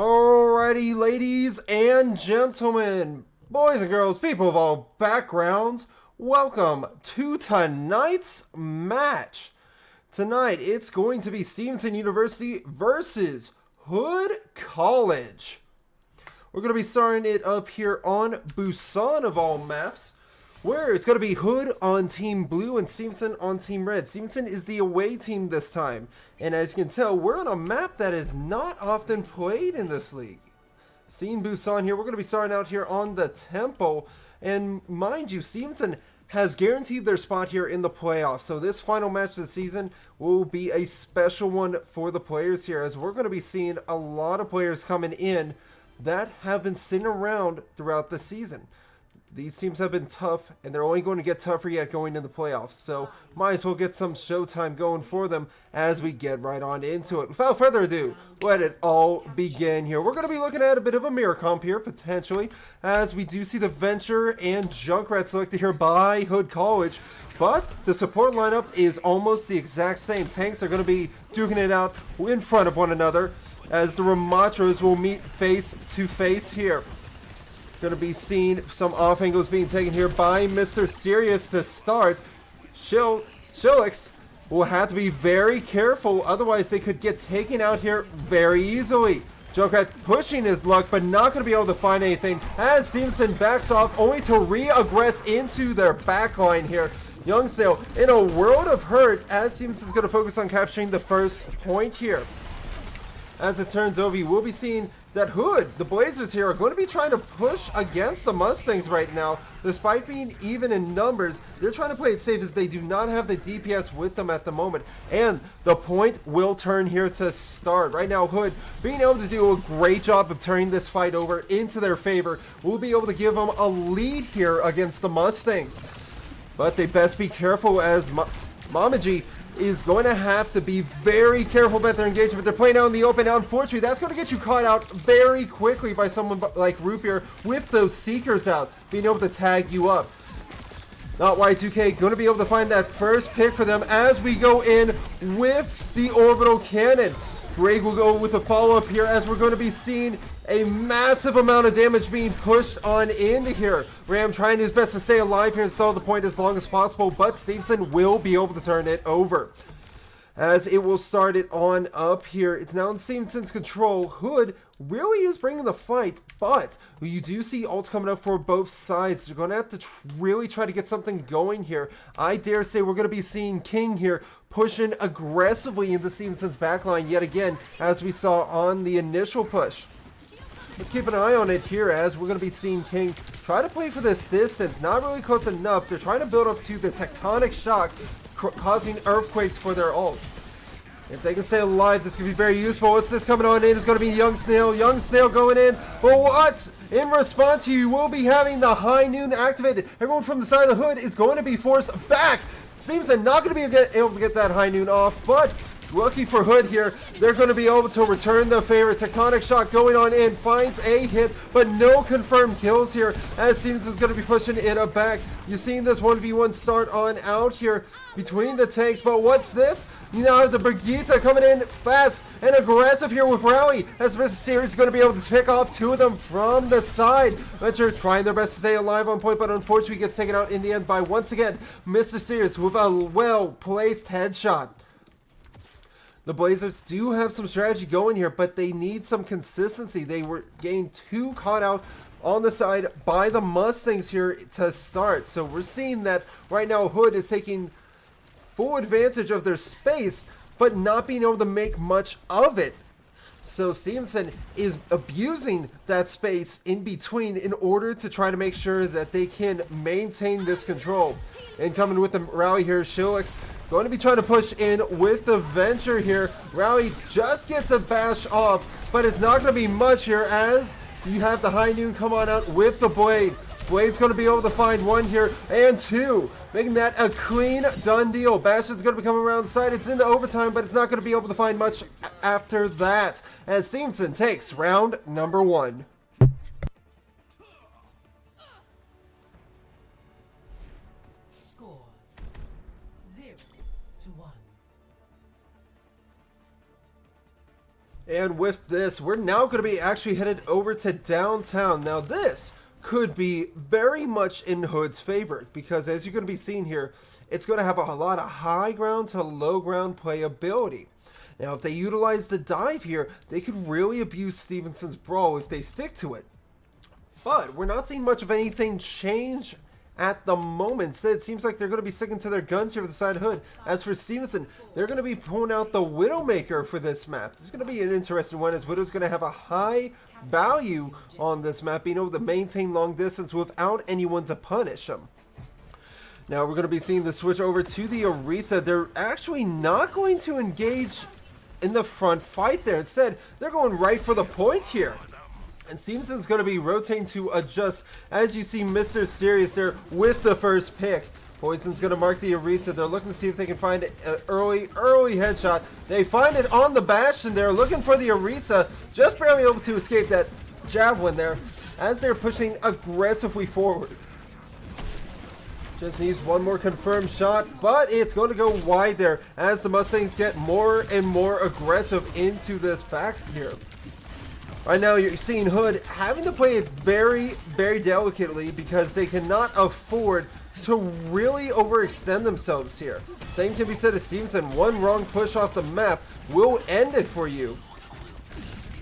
Alrighty, ladies and gentlemen, boys and girls, people of all backgrounds, welcome to tonight's match. Tonight, it's going to be Stevenson University versus Hood College. We're going to be starting it up here on Busan of all maps, where it's going to be Hood on Team Blue and Stevenson on Team Red. Stevenson is the away team this time, and as you can tell, we're on a map that is not often played in this league. Seeing Busan here, we're going to be starting out here on the Temple, and mind you, Stevenson has guaranteed their spot here in the playoffs, so this final match of the season will be a special one for the players here, as we're going to be seeing a lot of players coming in that have been sitting around throughout the season. These teams have been tough, and they're only going to get tougher yet going into the playoffs. So, might as well get some showtime going for them as we get right on into it. Without further ado, let it all begin here. We're going to be looking at a bit of a mirror comp here, potentially, as we do see the Venture and Junkrat selected here by Hood College. But the support lineup is almost the exact same. Tanks are going to be duking it out in front of one another, as the Ramatros will meet face to face here. Going to be seeing some off angles being taken here by Mr. Sirius to start. Shilix will have to be very careful, otherwise they could get taken out here very easily. Junkrat pushing his luck, but not going to be able to find anything as Stevenson backs off, only to re-aggress into their backline here. Youngsdale in a world of hurt, as Stevenson's going to focus on capturing the first point here. As it turns over, you will be seeing that Hood, the Blazers here, are going to be trying to push against the Mustangs right now. Despite being even in numbers, they're trying to play it safe as they do not have the DPS with them at the moment. And the point will turn here to start. Right now, Hood being able to do a great job of turning this fight over into their favor. We'll be able to give them a lead here against the Mustangs. But they best be careful, as Mamaji is going to have to be very careful about their engagement. They're playing out in the open. Now, unfortunately, that's going to get you caught out very quickly by someone like Rupier with those Seekers out, being able to tag you up. Not Y2K going to be able to find that first pick for them as we go in with the Orbital Cannon. Greg will go with a follow-up here, as we're going to be seeing a massive amount of damage being pushed on into here. Ram trying his best to stay alive here and stall the point as long as possible, but Stevenson will be able to turn it over, as it will start it on up here. It's now in Stevenson's control. Hood really is bringing the fight, but you do see ults coming up for both sides. You're going to have to really try to get something going here. I dare say we're going to be seeing King here pushing aggressively into Stevenson's backline yet again, as we saw on the initial push. Let's keep an eye on it here, as we're going to be seeing King try to play for this distance. Not really close enough. They're trying to build up to the tectonic shock, causing earthquakes for their ult. If they can stay alive, this could be very useful. What's this coming on in? It's going to be Young Snail. Young Snail going in. But what? In response, you will be having the High Noon activated. Everyone from the side of the Hood is going to be forced back. Stevenson not going to be able to get that High Noon off, but lucky for Hood here, they're going to be able to return the favor. Tectonic Shock going on in, finds a hit, but no confirmed kills here, as Stevenson's going to be pushing it back. You're seeing this 1v1 start on out here between the tanks, but what's this? You now have the Brigitte coming in fast and aggressive here with Rally, as Mr. Series is going to be able to pick off two of them from the side. Venture trying their best to stay alive on point, but unfortunately gets taken out in the end by, once again, Mr. Series with a well-placed headshot. The Blazers do have some strategy going here, but they need some consistency. They were getting too caught out on the side by the Mustangs here to start. So we're seeing that right now Hood is taking full advantage of their space, but not being able to make much of it. So Stevenson is abusing that space in between in order to try to make sure that they can maintain this control. And coming with the rally here, Shilix going to be trying to push in with the Venture here. Rally just gets a bash off, but it's not going to be much here, as you have the High Noon come on out with the Blade. Blade's going to be able to find one here and two, making that a clean done deal. Bastion's going to be coming around the side. It's into overtime, but it's not going to be able to find much after that, as Stevenson takes round number 1. Score 0-1. And with this, we're now going to be actually headed over to downtown. Now this could be very much in Hood's favor because as you're going to be seeing here, it's going to have a lot of high ground to low ground playability. Now if they utilize the dive here, they could really abuse Stevenson's brawl if they stick to it. But we're not seeing much of anything change at the moment. Instead, it seems like they're going to be sticking to their guns here for the side Hood. As for Stevenson, they're going to be pulling out the Widowmaker for this map. This is going to be an interesting one as Widow's going to have a high value on this map, being able to maintain long distance without anyone to punish them. Now we're going to be seeing the switch over to the Orisa. They're actually not going to engage in the front fight there. Instead, they're going right for the point here. And Stevenson's going to be rotating to adjust. As you see Mr. Serious there with the first pick. Poison's going to mark the Orisa. They're looking to see if they can find an early headshot. They find it on the Bastion. They're looking for the Orisa. Just barely able to escape that Javelin there as they're pushing aggressively forward. Just needs one more confirmed shot, but it's going to go wide there as the Mustangs get more and more aggressive into this back here. Right now you're seeing Hood having to play it very, very delicately because they cannot afford to really overextend themselves here. Same can be said of Stevenson. One wrong push off the map will end it for you.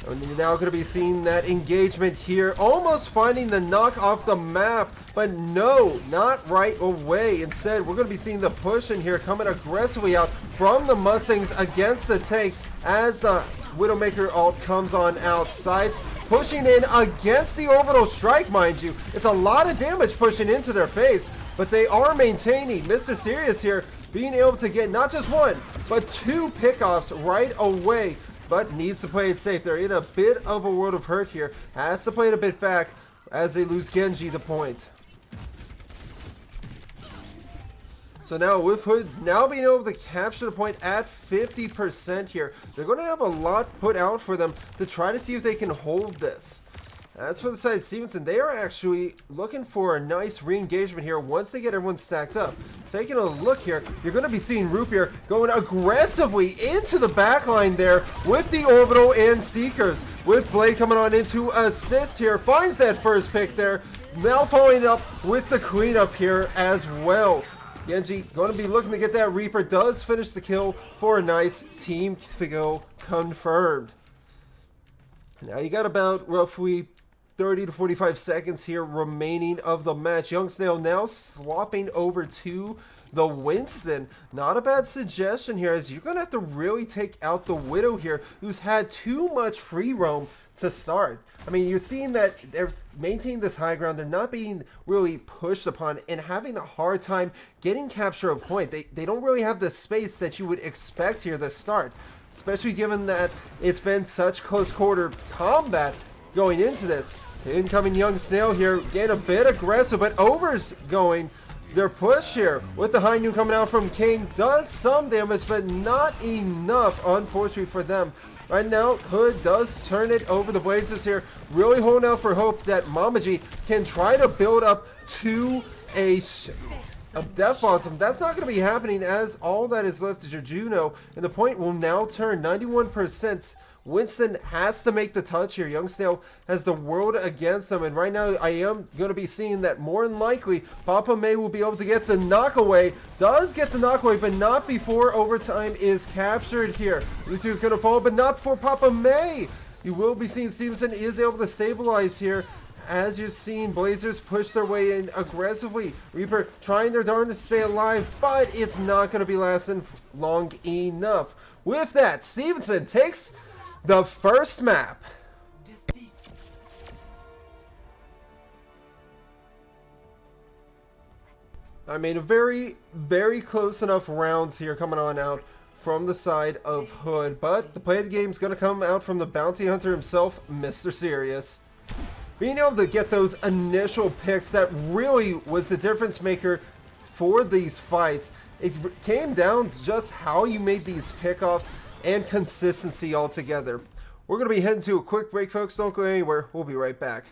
And you're now going to be seeing that engagement here, almost finding the knock off the map, but no, not right away. Instead, we're going to be seeing the push in here coming aggressively out from the Mustangs against the tank as the Widowmaker ult comes on outside, pushing in against the orbital strike, mind you. It's a lot of damage pushing into their face, but they are maintaining. Mr. Serious here being able to get not just one, but two pickoffs right away, but needs to play it safe. They're in a bit of a world of hurt here. Has to play it a bit back as they lose Genji the point. So now with Hood now being able to capture the point at 50% here, they're going to have a lot put out for them to try to see if they can hold this. As for the side of Stevenson, they are actually looking for a nice re-engagement here once they get everyone stacked up. Taking a look here, you're going to be seeing Rupier going aggressively into the backline there with the Orbital and Seekers. With Blade coming on into assist here, finds that first pick there. Now following up with the cleanup here as well. Genji going to be looking to get that Reaper, does finish the kill for a nice team kill confirmed. Now you got about roughly 30 to 45 seconds here remaining of the match. Young Snail now swapping over to the Winston. Not a bad suggestion here as you're going to have to really take out the Widow here who's had too much free roam to start. I mean, you're seeing that they're maintaining this high ground. They're not being really pushed upon and having a hard time getting capture of point. They don't really have the space that you would expect here to start, especially given that it's been such close quarter combat going into this. Incoming Young Snail here, getting a bit aggressive, but Over's going their push here with the high noon coming out from King. Does some damage, but not enough, unfortunately for them. Right now, Hood does turn it over the Blazers here, really holding out for hope that Mamaji can try to build up to a Death Blossom. That's not going to be happening as all that is left is your Juno, and the point will now turn 91%. Winston has to make the touch here. Young Snail has the world against him, and right now I am going to be seeing that more than likely Papa May will be able to get the knockaway. Does get the knockaway, but not before overtime is captured here. Lucy is going to fall, but not before Papa May. You will be seeing Stevenson is able to stabilize here. As you're seeing Blazers push their way in aggressively. Reaper trying their darndest to stay alive, but it's not going to be lasting long enough. With that, Stevenson takes the first map. I made a very, very close enough rounds here coming on out from the side of Hood, but the play of the game is going to come out from the bounty hunter himself, Mr. Serious. Being able to get those initial picks, that really was the difference maker for these fights. It came down to just how you made these pickoffs and consistency altogether. We're going to be heading to a quick break, folks. Don't go anywhere. We'll be right back.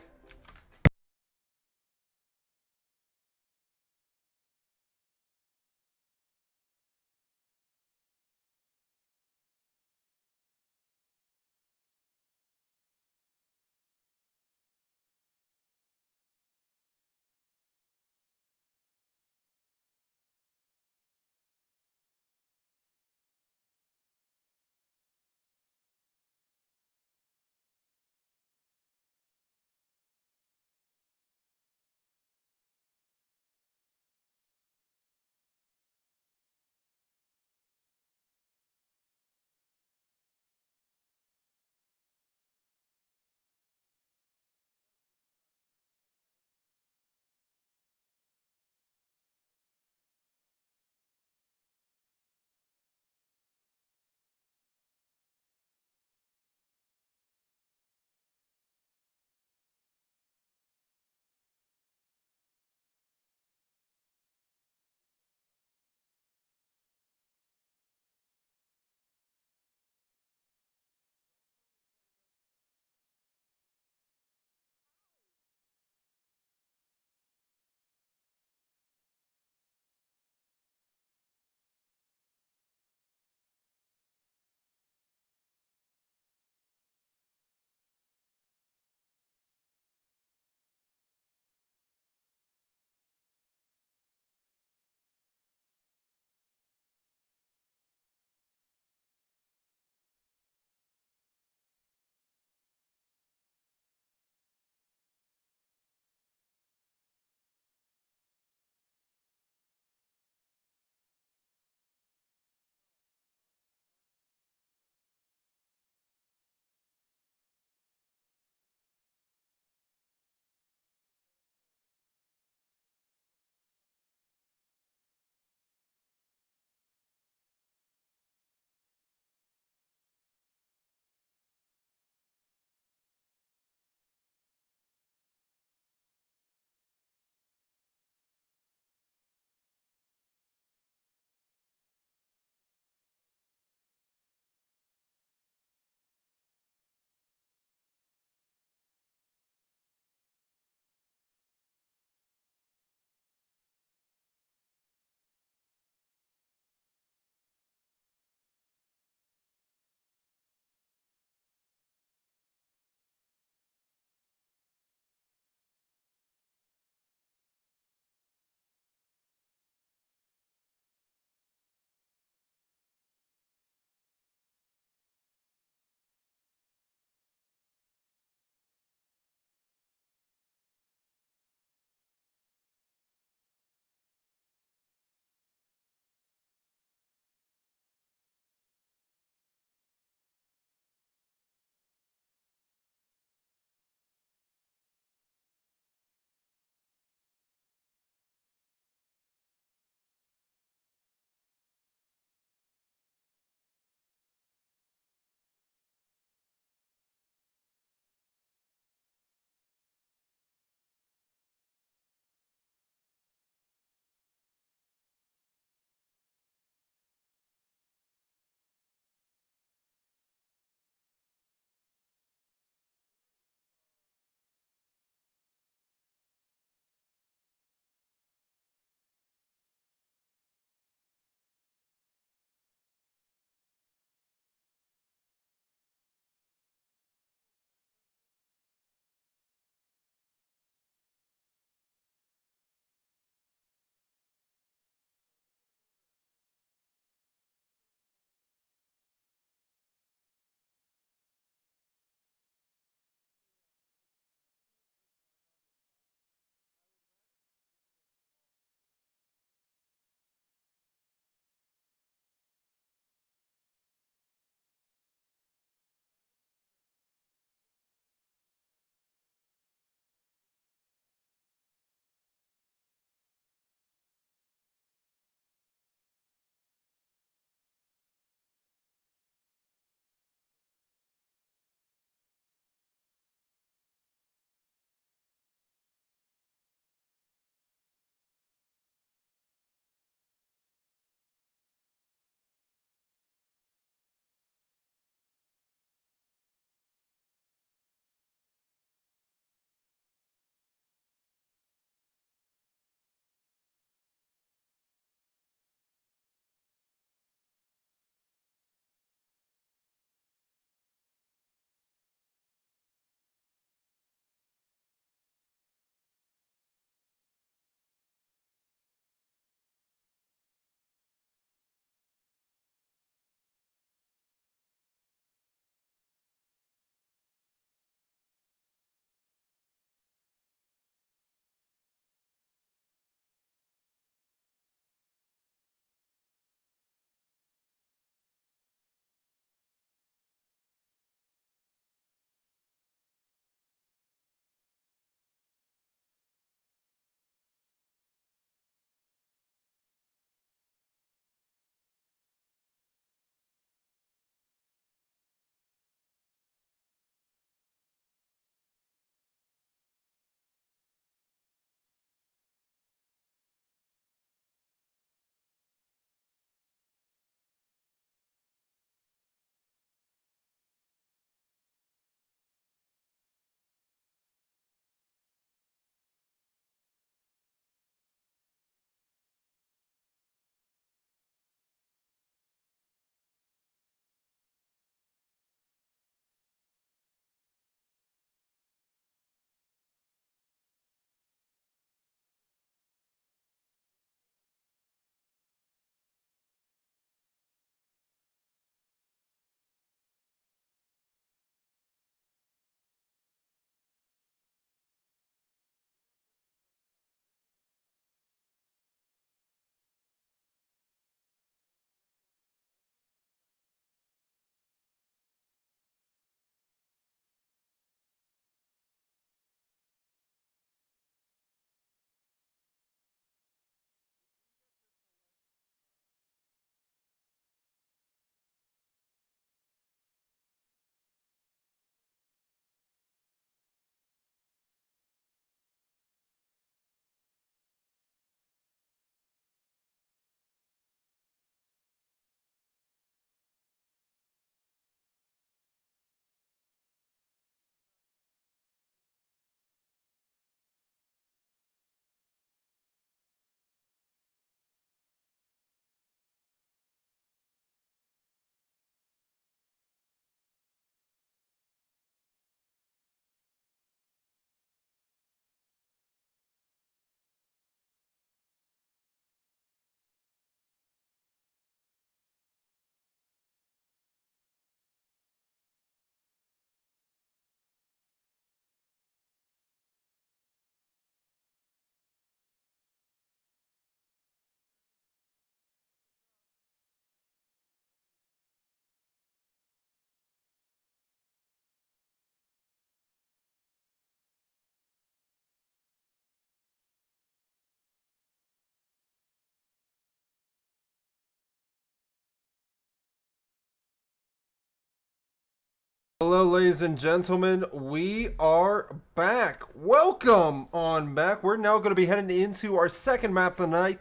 Hello, ladies and gentlemen. We are back. Welcome on back. We're now going to be heading into our second map of the night,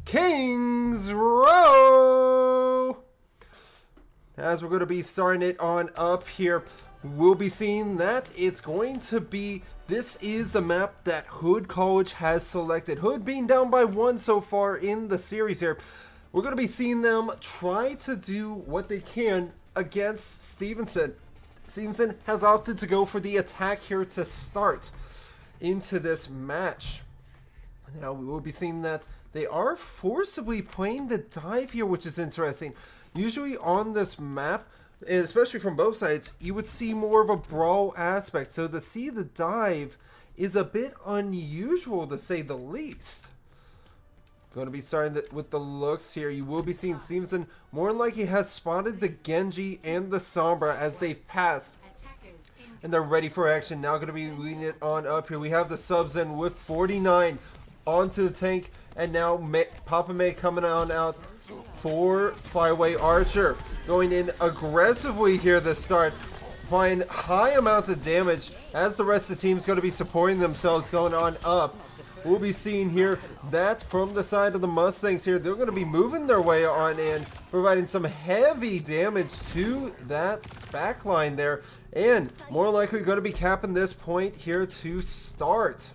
Kings Row. As we're going to be starting it on up here, we'll be seeing that it's going to be, this is the map that Hood College has selected. Hood being down by 1 so far in the series here. We're going to be seeing them try to do what they can against Stevenson. Stevenson has opted to go for the attack here to start into this match. Now we will be seeing that they are forcibly playing the dive here, which is interesting. Usually on this map, and especially from both sides, you would see more of a brawl aspect. So to see the dive is a bit unusual, to say the least. Going to be starting with the looks here. You will be seeing Stevenson more than likely has spotted the Genji and the Sombra as they've passed. And they're ready for action. Now going to be leading it on up here. We have the subs in with 49 onto the tank. And now Papa May coming on out for Flyaway Archer. Going in aggressively here to start. Applying high amounts of damage as the rest of the team is going to be supporting themselves going on up. We'll be seeing here that from the side of the Mustangs here, they're going to be moving their way on in, providing some heavy damage to that back line there, and more likely going to be capping this point here to start.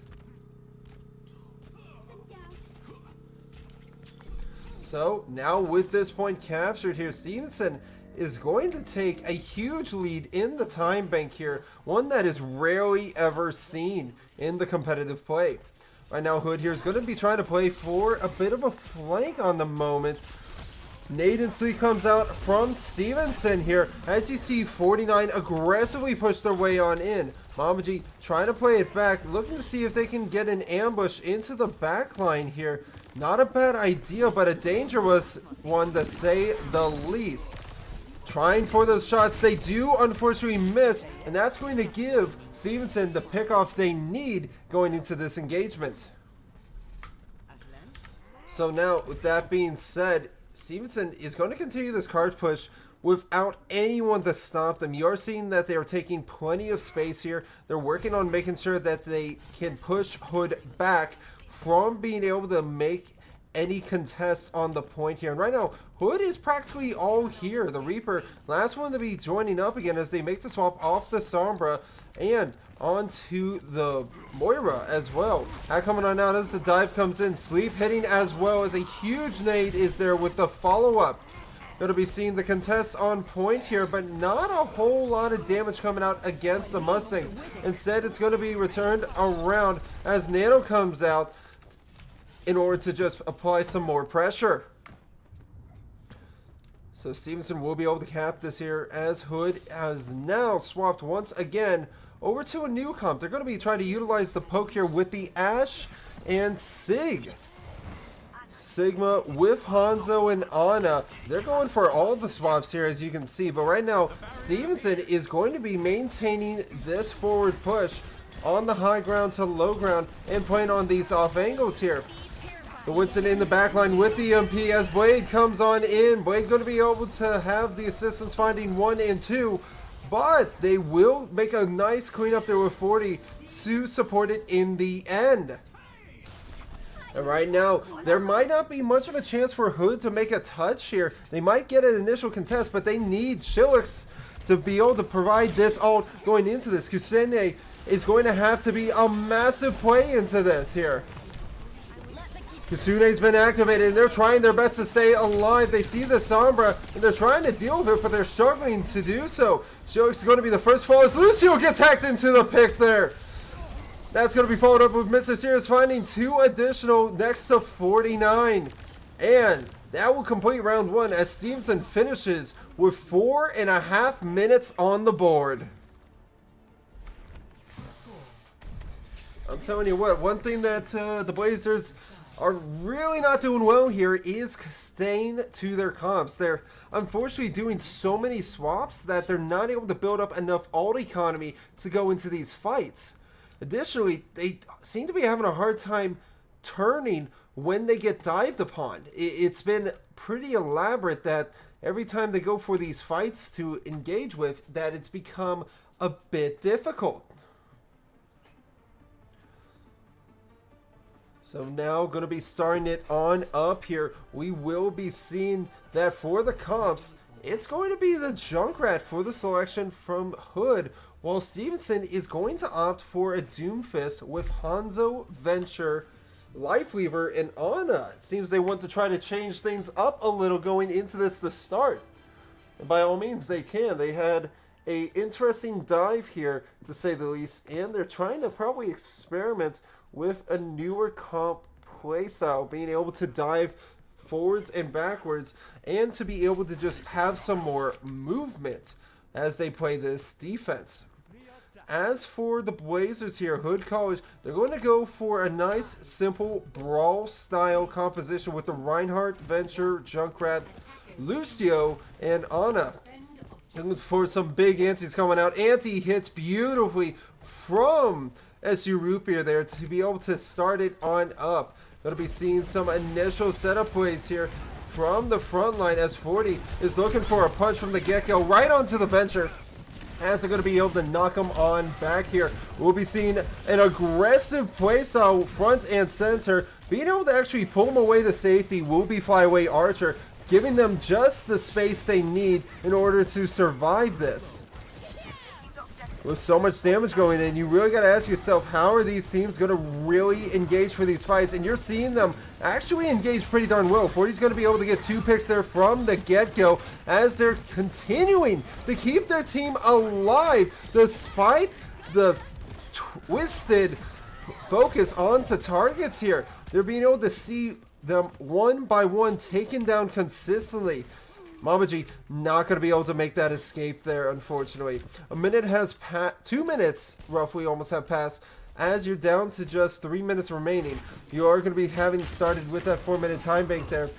So now with this point captured here, Stevenson is going to take a huge lead in the time bank here, one that is rarely ever seen in the competitive play. Right now, Hood here is going to be trying to play for a bit of a flank on the moment. Naden Slee comes out from Stevenson here. As you see, 49 aggressively push their way on in. Mamaji trying to play it back, looking to see if they can get an ambush into the back line here. Not a bad idea, but a dangerous one to say the least. Trying for those shots, they do unfortunately miss, and that's going to give Stevenson the pickoff they need going into this engagement. So now, with that being said, Stevenson is going to continue this card push without anyone to stop them. You are seeing that they are taking plenty of space here. They're working on making sure that they can push Hood back from being able to make any contest on the point here. And right now, Hood is practically all here. The Reaper, last one to be joining up again as they make the swap off the Sombra and onto the Moira as well. That coming on out as the dive comes in. Sleep hitting as well as a huge nade is there with the follow-up. Going to be seeing the contest on point here, but not a whole lot of damage coming out against the Mustangs. Instead, it's going to be returned around as Nano comes out in order to just apply some more pressure. So Stevenson will be able to cap this here as Hood has now swapped once again over to a new comp. They're going to be trying to utilize the poke here with the Ashe and Sig. Sigma with Hanzo and Ana. They're going for all the swaps here, as you can see. But right now, Stevenson is going to be maintaining this forward push on the high ground to low ground and playing on these off angles here. The Winston in the backline with the EMP as Blade comes on in. Blade going to be able to have the assistance finding 1 and 2, but they will make a nice cleanup there with 40 to support it in the end. And right now, there might not be much of a chance for Hood to make a touch here. They might get an initial contest, but they need Shillix to be able to provide this ult going into this. Kusene is going to have to be a massive play into this here. Kasune's been activated, and they're trying their best to stay alive. They see the Sombra, and they're trying to deal with it, but they're struggling to do so. Shillix is going to be the first fall as Lucio gets hacked into the pick there. That's going to be followed up with Mr. Sears finding 2 additional next to 49. And that will complete round 1 as Stevenson finishes with 4.5 minutes on the board. I'm telling you what, one thing that the Blazers are really not doing well here is staying to their comps. They're unfortunately doing so many swaps that they're not able to build up enough ult economy to go into these fights. Additionally, they seem to be having a hard time turning when they get dived upon. It's been pretty elaborate that every time they go for these fights to engage with, that it's become a bit difficult. So now going to be starting it on up here. We will be seeing that for the comps, it's going to be the Junkrat for the selection from Hood, while Stevenson is going to opt for a Doomfist with Hanzo, Venture, Lifeweaver, and Ana. It seems they want to try to change things up a little going into this to start. And by all means, they can. They had a interesting dive here, to say the least, and they're trying to probably experiment with a newer comp playstyle, being able to dive forwards and backwards, and to be able to just have some more movement as they play this defense. As for the Blazers here, Hood College, they're going to go for a nice, simple brawl-style composition with the Reinhardt, Venture, Junkrat, Lucio, and Ana. And for some big antis coming out. Anti hits beautifully from SU Rupier there to be able to start it on up. Going to be seeing some initial setup plays here from the front line as 40 is looking for a punch from the get-go right onto the Venture, as they're going to be able to knock him on back here. We'll be seeing an aggressive playstyle front and center. Being able to actually pull him away the safety will be Flyaway Archer, giving them just the space they need in order to survive this. With so much damage going in, you really got to ask yourself, how are these teams going to really engage for these fights? And you're seeing them actually engage pretty darn well. 40's going to be able to get 2 picks there from the get-go as they're continuing to keep their team alive despite the twisted focus onto targets here. They're being able to see them one by one taken down consistently. Mamaji not going to be able to make that escape there, unfortunately. A minute has passed, 2 minutes roughly almost have passed, as you're down to just 3 minutes remaining. You are going to be having started with that 4-minute time bank there,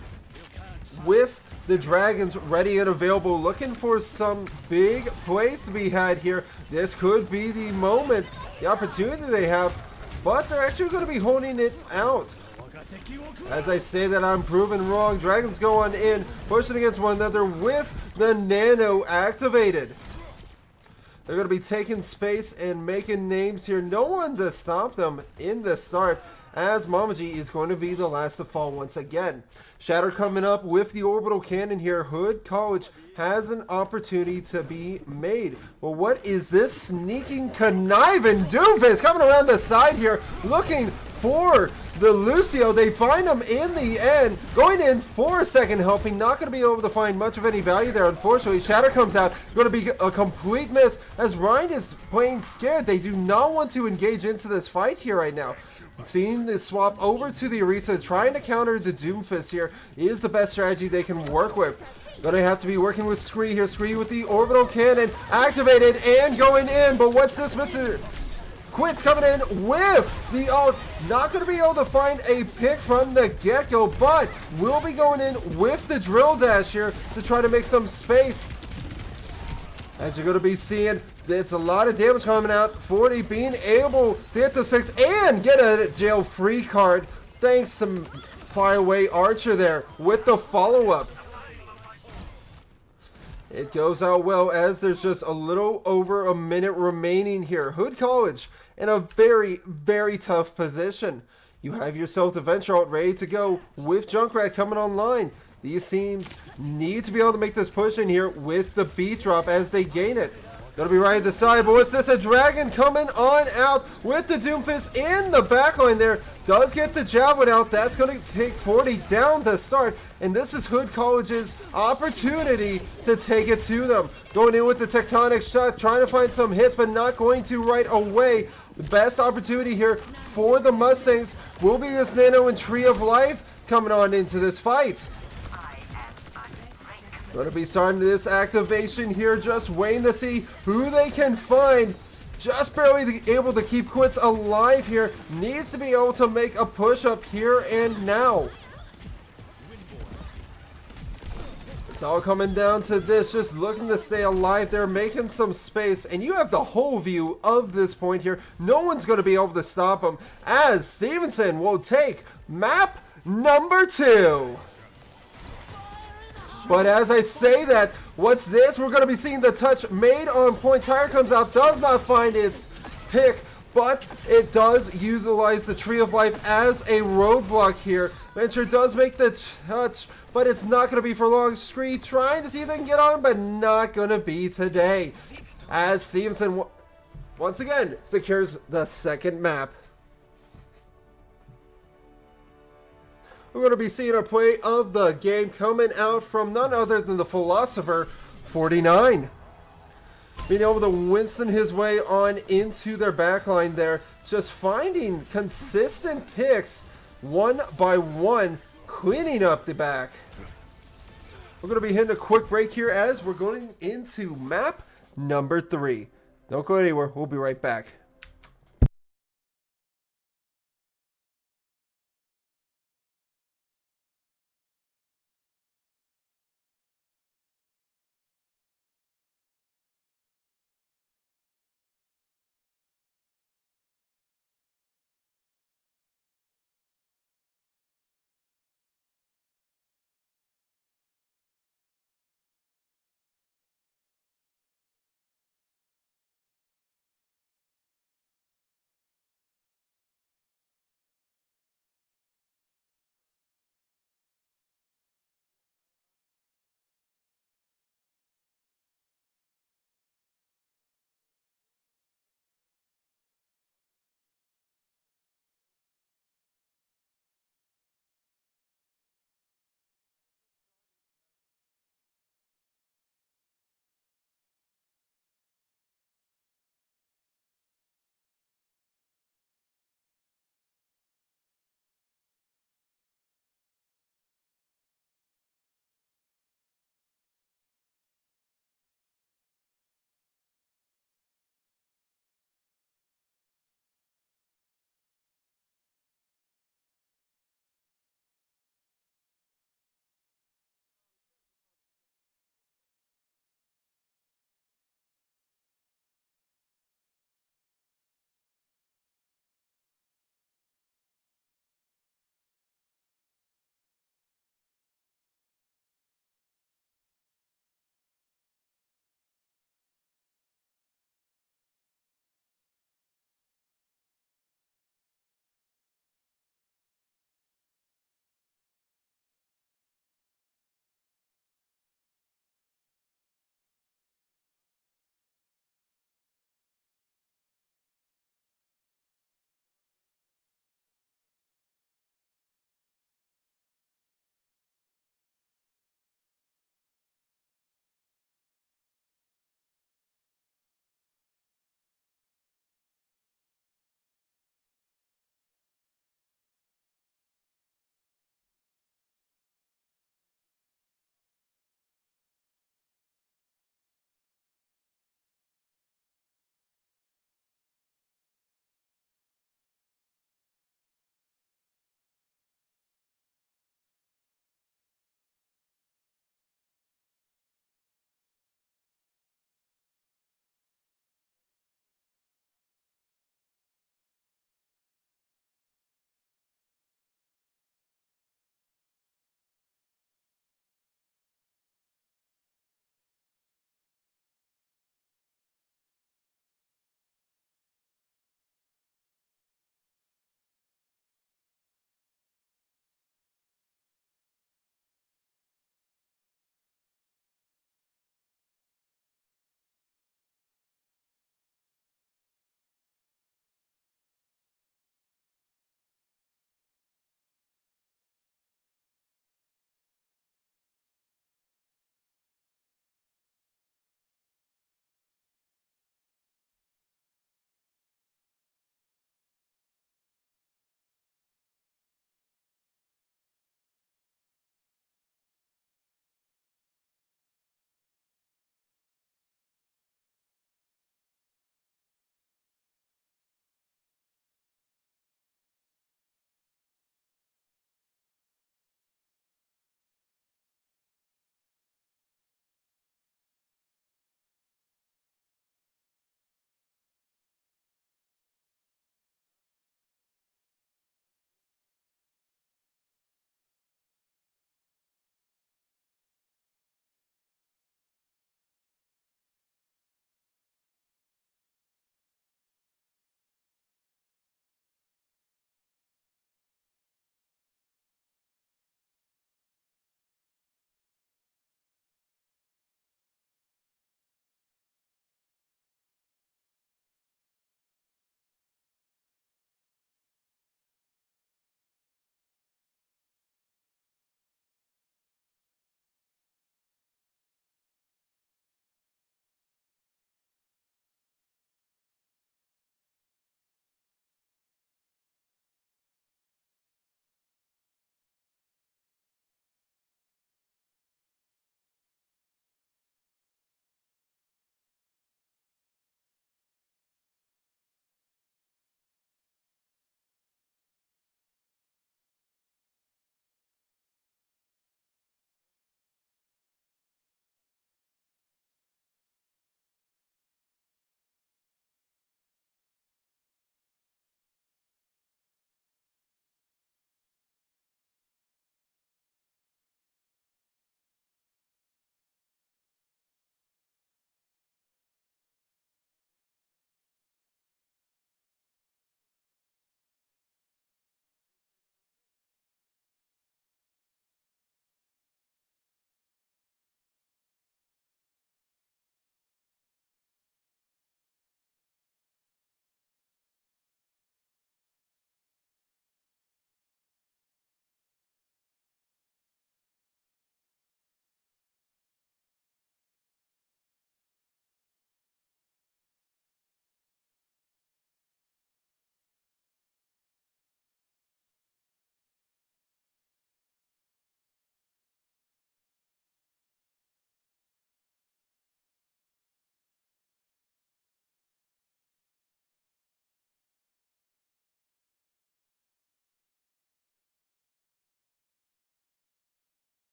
with the Dragons ready and available, looking for some big plays to be had here. This could be the moment, the opportunity they have, but they're actually going to be holding it out. As I say that, I'm proven wrong. Dragons go on in, pushing against one another with the Nano activated. They're going to be taking space and making names here. No one to stop them in the start, as Mamaji is going to be the last to fall once again. Shatter coming up with the orbital cannon here. Hood College has an opportunity to be made. Well, what is this sneaking, conniving Doomfist coming around the side here, looking for the Lucio? They find him in the end, going in for a second helping. Not going to be able to find much of any value there, unfortunately. Shatter comes out, going to be a complete miss, as Ryan is playing scared. They do not want to engage into this fight here right now. Seeing the swap over to the Orisa, trying to counter the Doomfist here is the best strategy they can work with. Gonna have to be working with Scree here. Scree with the orbital cannon activated and going in, but what's this, Mr. Quits coming in with the ult. Not going to be able to find a pick from the get-go, but will be going in with the drill dash here to try to make some space. As you're going to be seeing, it's a lot of damage coming out. 40 being able to get those picks and get a jail-free card, thanks to Flyaway Archer there with the follow-up. It goes out well, as there's just a little over a minute remaining here. Hood College in a very, very tough position. You have yourself the Venture out ready to go with Junkrat coming online. These teams need to be able to make this push in here with the beat drop as they gain it. Gonna be right at the side, but what's this? A Dragon coming on out with the Doomfist in the backline there. Does get the Javelin out. That's gonna take 40 down to start. And this is Hood College's opportunity to take it to them. Going in with the Tectonic shot, trying to find some hits, but not going to right away. The best opportunity here for the Mustangs will be this Nano and Tree of Life coming on into this fight. Going to be starting this activation here, just waiting to see who they can find. Just barely able to keep Quits alive here. Needs to be able to make a push up here and now. It's all coming down to this, just looking to stay alive. They're making some space, and you have the whole view of this point here. No one's going to be able to stop them, as Stevenson will take map number 2. But as I say that, what's this? We're going to be seeing the touch made on point. Tire comes out, does not find its pick, but it does utilize the Tree of Life as a roadblock here. Venture does make the touch, but it's not going to be for long. Scree trying to see if they can get on, but not going to be today. As Stevenson once again secures the second map. We're going to be seeing a play of the game coming out from none other than the Philosopher 49. Being able to Winston his way on into their backline there. Just finding consistent picks one by one, cleaning up the back. We're going to be hitting a quick break here as we're going into map number 3. Don't go anywhere. We'll be right back.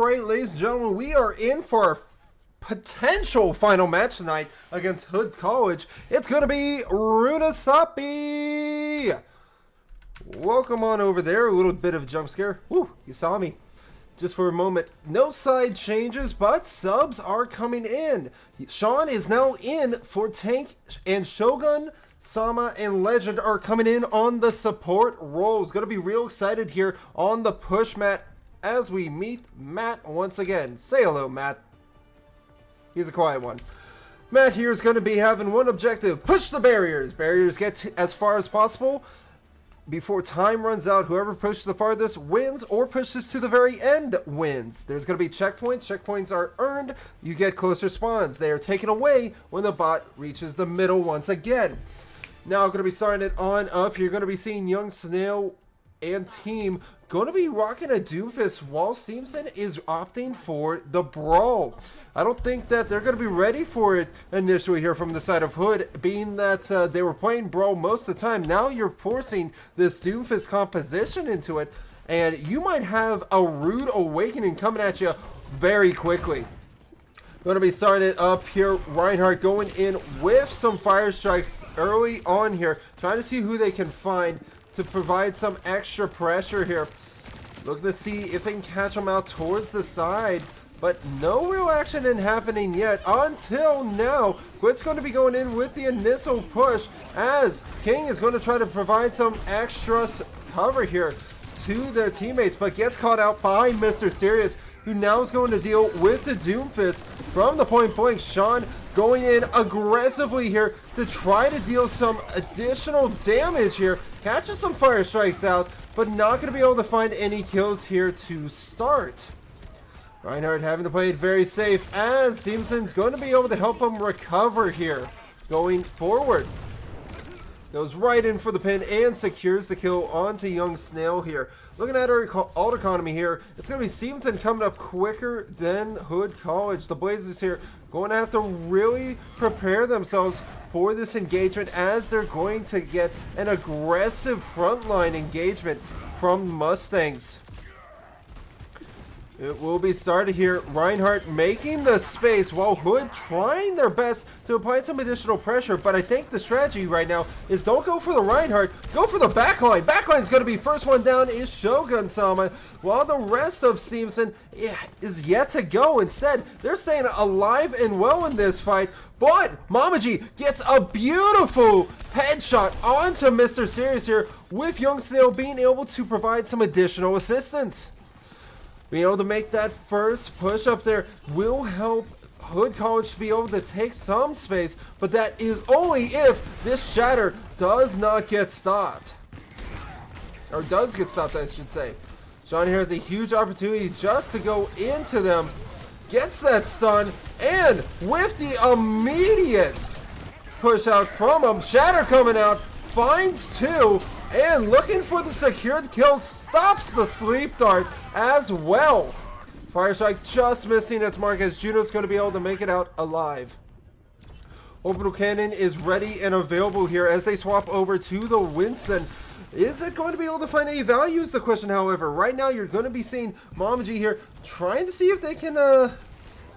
right, ladies and gentlemen, we are in for our potential final match tonight against Hood College. It's going to be Runasapi. Welcome on over there. A little bit of a jump scare. Woo, you saw me. Just for a moment. No side changes, but subs are coming in. Sean is now in for Tank, and Shogun, Sama, and Legend are coming in on the support roles. Going to be real excited here on the push mat as we meet Matt once again. Say hello, Matt. He's a quiet one. Matt here is going to be having one objective. Push the barriers. Barriers get as far as possible. Before time runs out, whoever pushes the farthest wins, or pushes to the very end wins. There's going to be checkpoints. Checkpoints are earned. You get closer spawns. They are taken away when the bot reaches the middle once again. Now, going to be starting it on up. You're going to be seeing Young Snail and team going to be rocking a Doomfist while Stevenson is opting for the Brawl. I don't think that they're going to be ready for it initially here from the side of Hood, being that they were playing Brawl most of the time. Now you're forcing this Doomfist composition into it, and you might have a rude awakening coming at you very quickly. Going to be starting it up here. Reinhardt going in with some fire strikes early on here, trying to see who they can find to provide some extra pressure here. Looking to see if they can catch them out towards the side, but no real action in happening yet until now. Quit's going to be going in with the initial push as King is going to try to provide some extra cover here to their teammates, but gets caught out by Mr. Serious, who now is going to deal with the Doomfist from the point blank. Sean going in aggressively here to try to deal some additional damage here. Catches some fire strikes out, but not going to be able to find any kills here to start. Reinhardt having to play it very safe as Stevenson's going to be able to help him recover here going forward. Goes right in for the pin and secures the kill onto Young Snail here. Looking at our ult economy here, it's going to be Stevenson coming up quicker than Hood College. The Blazers here going to have to really prepare themselves for this engagement, as they're going to get an aggressive frontline engagement from Mustangs. It will be started here. Reinhardt making the space while Hood trying their best to apply some additional pressure. But I think the strategy right now is don't go for the Reinhardt, go for the backline. Backline's going to be first one down is Shogun Sama, while the rest of Stevenson is yet to go. Instead, they're staying alive and well in this fight. But Mamaji gets a beautiful headshot onto Mr. Serious here, with Young Snail being able to provide some additional assistance. Being able to make that first push up there will help Hood College to be able to take some space, but that is only if this shatter does not get stopped. Or does get stopped, I should say. Sean here has a huge opportunity just to go into them. Gets that stun, and with the immediate push out from him, shatter coming out, finds two, and looking for the secured kill, stops the sleep dart as well. Fire strike just missing its mark, as Juno's going to be able to make it out alive. Orbital cannon is ready and available here as they swap over to the Winston. Is it going to be able to find any value is the question, however. Right now you're going to be seeing Mamaji here trying to see if they can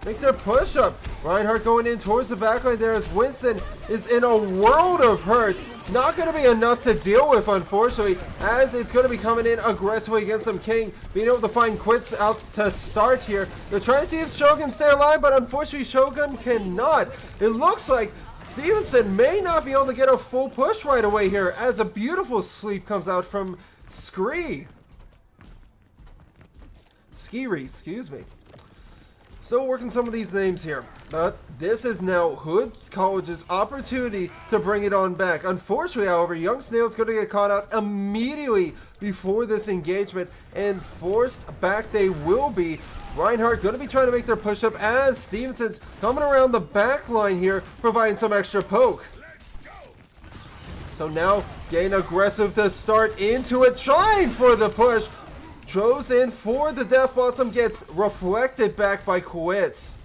make their push up. Reinhardt going in towards the backline there as Winston is in a world of hurt. Not going to be enough to deal with, unfortunately, as it's going to be coming in aggressively against them. King being able to find quits out to start here. They're trying to see if Shogun stay alive, but unfortunately Shogun cannot. It looks like Stevenson may not be able to get a full push right away here, as a beautiful sleep comes out from Skiri, excuse me. Still working some of these names here, but this is now Hood College's opportunity to bring it on back. Unfortunately, however, Young Snail's going to get caught out immediately before this engagement, and forced back they will be. Reinhardt going to be trying to make their push up as Stevenson's coming around the back line here, providing some extra poke. So now getting aggressive to start into it, trying for the push. Throws in for the Death Blossom, gets reflected back by quits.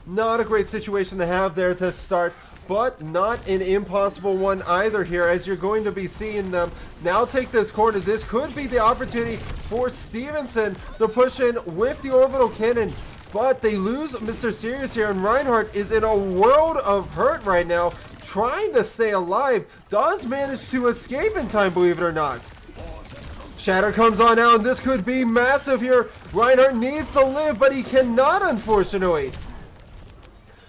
Not a great situation to have there to start, but not an impossible one either here, as you're going to be seeing them now take this corner. This could be the opportunity for Stevenson to push in with the orbital cannon, but they lose Mr. Sirius here, and Reinhardt is in a world of hurt right now, trying to stay alive. Does manage to escape in time, believe it or not. Shatter comes on out, and this could be massive here. Reinhardt needs to live, but he cannot, unfortunately.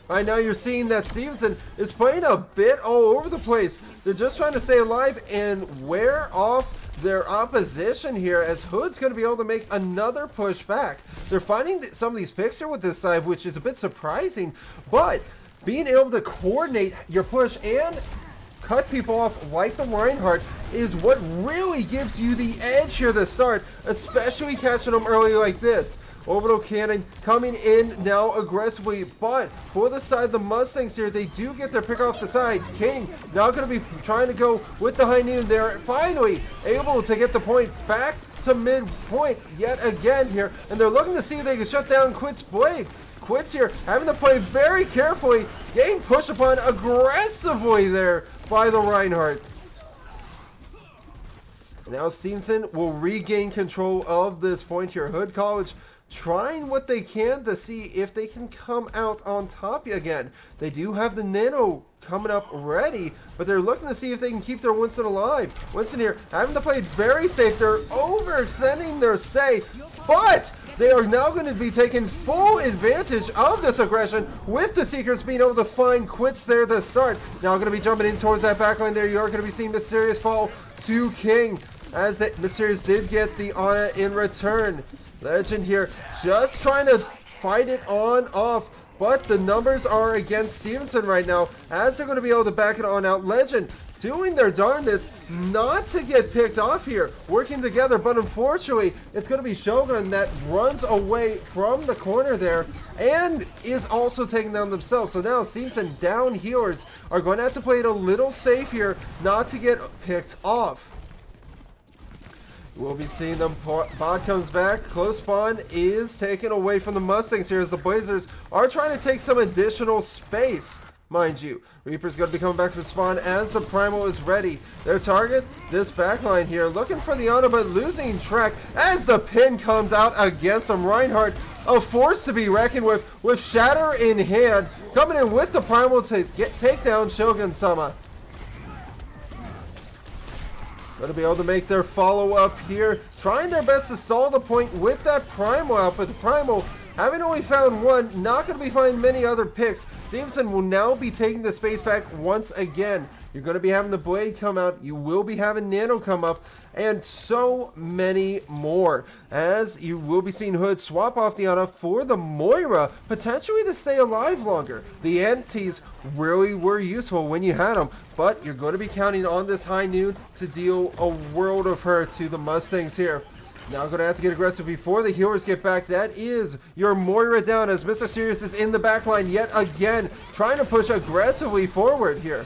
Right now you're seeing that Stevenson is playing a bit all over the place. They're just trying to stay alive and wear off their opposition here, as Hood's going to be able to make another push back. They're finding some of these picks here with this side, which is a bit surprising, but being able to coordinate your push and cut people off like the Reinhardt is what really gives you the edge here to start, especially catching them early like this. Orbital cannon coming in now aggressively, but for the side of the Mustangs here, they do get their pick off the side. King now going to be trying to go with the high noon. They're finally able to get the point back to midpoint yet again here, and they're looking to see if they can shut down Quit's blade. Quit's here having to play very carefully, getting pushed upon aggressively there by the Reinhardt. Now Stevenson will regain control of this point here. Hood College trying what they can to see if they can come out on top again. They do have the Nano coming up ready, but they're looking to see if they can keep their Winston alive. Winston here having to play very safe. They're overextending their stay, but they are now going to be taking full advantage of this aggression, with the Seekers being able to find Quits there to start. Now going to be jumping in towards that backline there. You are going to be seeing Mysterious fall to King, as that Mysterious did get the Ana in return. Legend here just trying to fight it on off, but the numbers are against Stevenson right now, as they're going to be able to back it on out. Legend doing their darndest not to get picked off here, working together, but unfortunately it's going to be Shogun that runs away from the corner there and is also taken down themselves. So now Stevenson down healers are going to have to play it a little safe here not to get picked off. We'll be seeing them. Bod comes back. Close spawn is taken away from the Mustangs here, as the Blazers are trying to take some additional space, mind you. Reaper's going to be coming back from spawn as the Primal is ready. Their target, this backline here, looking for the Ana, but losing track as the pin comes out against them. Reinhardt, a force to be reckoned with Shatter in hand, coming in with the Primal to take down Shogun Sama. Going to be able to make their follow-up here, trying their best to stall the point with that Primal out, but the Primal, having only found one, not going to be finding many other picks. Stevenson will now be taking the space back once again. You're going to be having the Blade come out, you will be having Nano come up, and so many more, as you will be seeing Hood swap off the Ana for the Moira, potentially to stay alive longer. The antis really were useful when you had them, but you're going to be counting on this high noon to deal a world of hurt to the Mustangs here. Now going to have to get aggressive before the healers get back. That is your Moira down, as Mr. Sirius is in the back line yet again, trying to push aggressively forward here.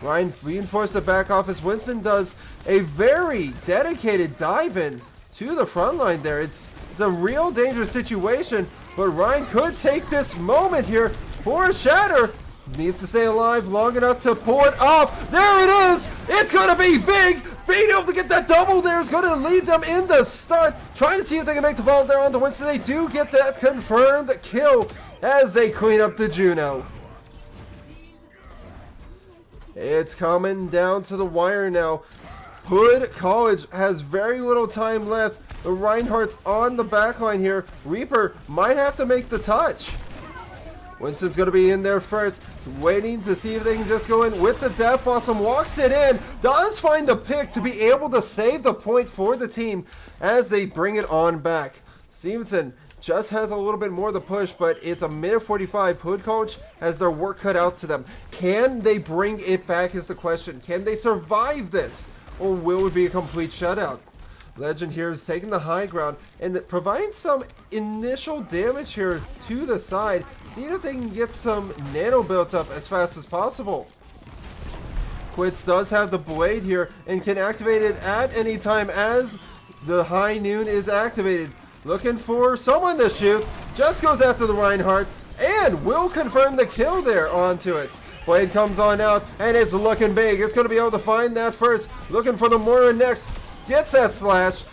Ryan reinforced the back office. Winston does a very dedicated dive in to the front line there. It's a real dangerous situation, but Ryan could take this moment here for a Shatter. Needs to stay alive long enough to pull it off. There it is! It's going to be big! Being able to get that double there is going to lead them in the start. Trying to see if they can make the ball there onto Winston. They do get that confirmed kill as they clean up the Juno. It's coming down to the wire now. Hood College has very little time left. The Reinhardt's on the backline here. Reaper might have to make the touch. Winston's going to be in there first, waiting to see if they can just go in with the Death Blossom. Walks it in, does find the pick to be able to save the point for the team as they bring it on back. Stevenson just has a little bit more to push, but it's a minute 45. Hood College has their work cut out to them. Can they bring it back is the question. Can they survive this, or will it be a complete shutout? Legend here is taking the high ground and providing some initial damage here to the side, seeing if they can get some Nano built up as fast as possible. Quits does have the Blade here and can activate it at any time as the high noon is activated. Looking for someone to shoot, just goes after the Reinhardt and will confirm the kill there onto it. Blade comes on out, and it's looking big. It's going to be able to find that first. Looking for the Moira next. Gets that slash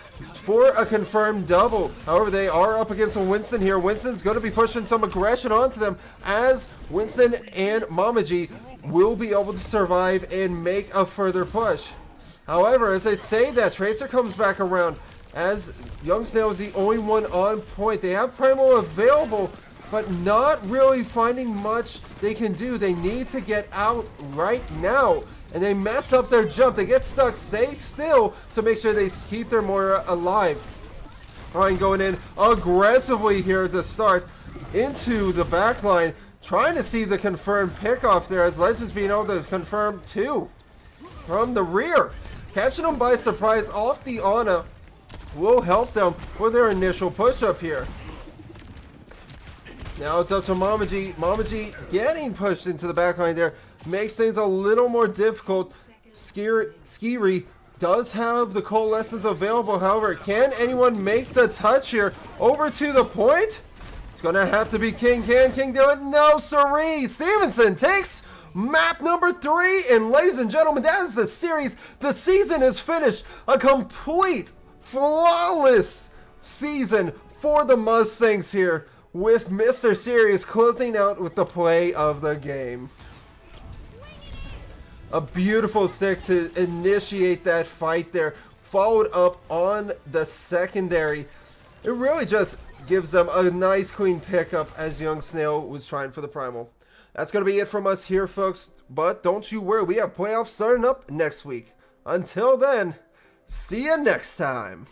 for a confirmed double. However, they are up against Winston here. Winston's going to be pushing some aggression onto them as Winston and Mamaji will be able to survive and make a further push. However, as I say that, Tracer comes back around as Young Snail is the only one on point. They have Primal available, but not really finding much they can do. They need to get out right now, and they mess up their jump. They get stuck. Stay still to make sure they keep their Moira alive. Ryan going in aggressively here at the start into the back line, trying to see the confirmed pickoff there as Legends being able to confirm two from the rear. Catching them by surprise off the Ana will help them for their initial push up here. Now it's up to Mamaji. Mamaji getting pushed into the backline there makes things a little more difficult. Skiri does have the coalescence available. However, can anyone make the touch here over to the point? It's going to have to be King. Can King do it? No, siree. Stevenson takes map number 3. And ladies and gentlemen, that is the series. The season is finished. A complete, flawless season for the Mustangs here, with Mr. Series closing out with the play of the game. A beautiful stick to initiate that fight there, followed up on the secondary. It really just gives them a nice clean pickup as Young Snail was trying for the Primal. That's going to be it from us here, folks, but don't you worry, we have playoffs starting up next week. Until then, see you next time.